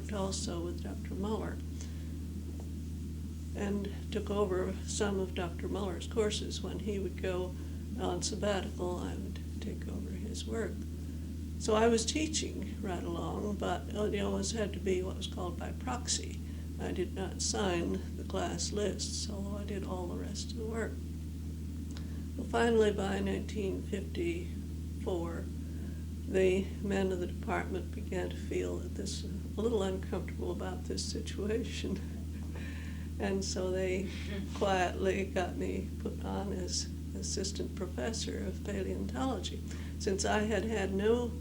worked also with Dr. Muller and took over some of Dr. Muller's courses. When he would go on sabbatical, I would take over his work. So I was teaching right along, but it always had to be what was called by proxy. I did not sign the class lists, although I did all the rest of the work. Well, finally, by 1954, the men of the department began to feel that this was a little uncomfortable about this situation. And so they quietly got me put on as assistant professor of paleontology. Since I had had no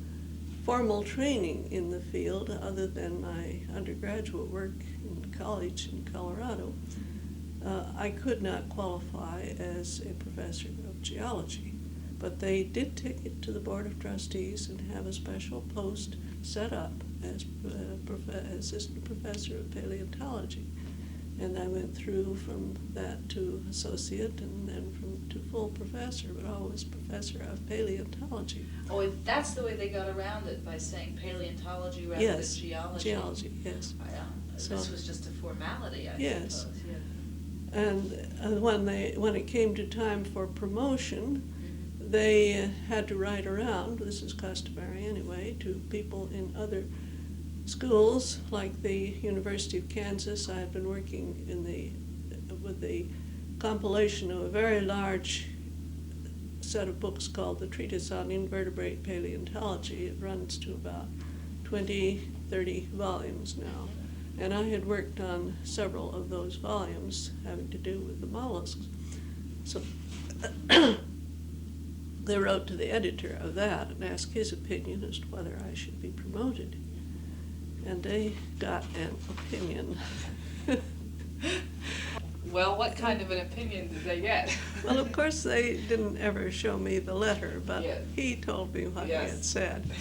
formal training in the field other than my undergraduate work in college in Colorado, I could not qualify as a professor of geology. But they did take it to the Board of Trustees and have a special post set up as assistant professor of paleontology. And I went through from that to associate and then to full professor, but always professor of paleontology. Oh, that's the way they got around it, by saying paleontology rather than geology. Geology, yes. So, this was just a formality, I suppose. Yeah. And when it came to time for promotion, they had to write around, this is customary anyway, to people in other schools, like the University of Kansas. I had been working with the compilation of a very large set of books called the Treatise on Invertebrate Paleontology. It runs to about 20-30 volumes now. And I had worked on several of those volumes having to do with the mollusks. So they wrote to the editor of that and asked his opinion as to whether I should be promoted. And they got an opinion. Well, what kind of an opinion did they get? Well, of course, they didn't ever show me the letter, but yes. He told me what Yes. he had said.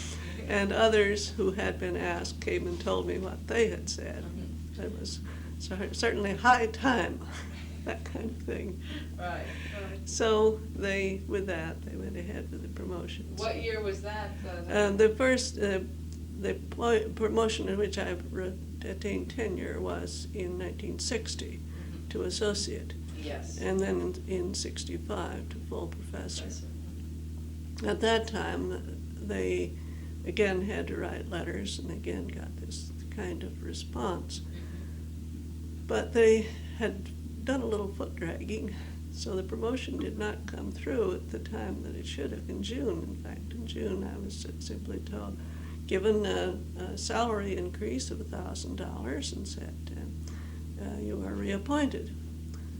And others who had been asked came and told me what they had said. Mm-hmm. It was certainly high time, that kind of thing. Right. So with that, they went ahead with the promotions. What year was that? The first, the promotion in which I attained tenure was in 1960 to associate. Yes. And then in 65 to full professor. Yes. At that time, they again had to write letters and again got this kind of response. But they had done a little foot dragging, so the promotion did not come through at the time that it should have in June. In fact, in June I was simply given a salary increase of $1,000 and said, you are reappointed.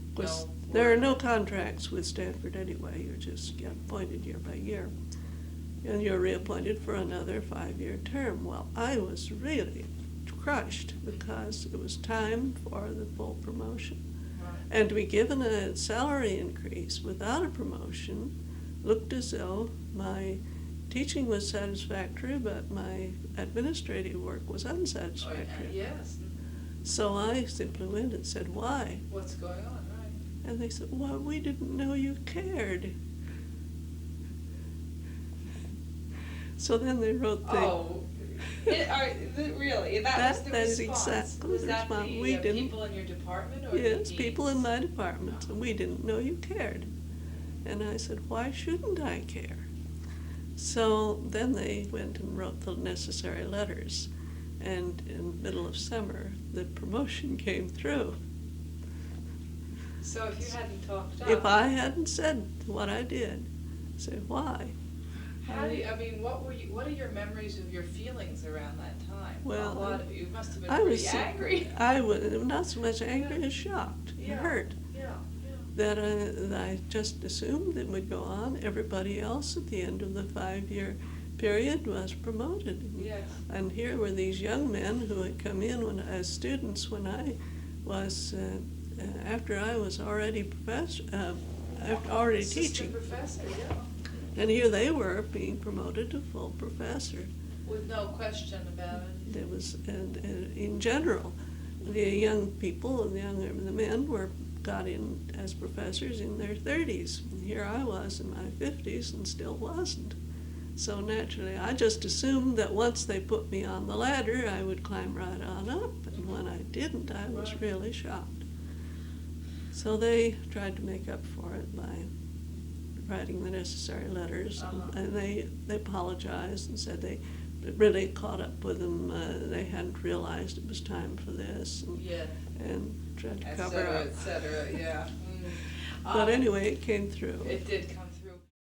Of course, there are no contracts with Stanford anyway. You just get appointed year by year. And you're reappointed for another 5-year term. Well, I was really crushed because it was time for the full promotion. Right. And to be given a salary increase without a promotion looked as though my teaching was satisfactory, but my administrative work was unsatisfactory. Oh, yes. So I simply went and said, why? What's going on, right? And they said, well, we didn't know you cared. So then they wrote the... Oh, really? That was the is response? Exactly was the that response. the We didn't, people in your department? Or yes, the people in my department. Oh. And we didn't know you cared. And I said, why shouldn't I care? So then they went and wrote the necessary letters. And in the middle of summer, the promotion came through. So if you hadn't talked up... If I hadn't said what I did, say why? How do you, I mean, what are your memories of your feelings around that time? Well, a lot of you must have been I pretty was angry. I was not so much angry as shocked and hurt. Yeah. That I just assumed it would go on. Everybody else at the end of the 5-year period was promoted. Yes. And here were these young men who had come in as students when I was, after I was already already teaching. Professor, yeah. And here they were being promoted to full professor. With no question about it. There was, and in general, the young people and the men got in as professors in their 30s. And here I was in my 50s and still wasn't. So naturally, I just assumed that once they put me on the ladder, I would climb right on up, and when I didn't, I was Right. really shocked. So they tried to make up for it by writing the necessary letters, and they apologized and said it really caught up with them. They hadn't realized it was time for this, Yeah. and tried to Et cover cetera, up. et cetera, yeah. But anyway, it came through. It did come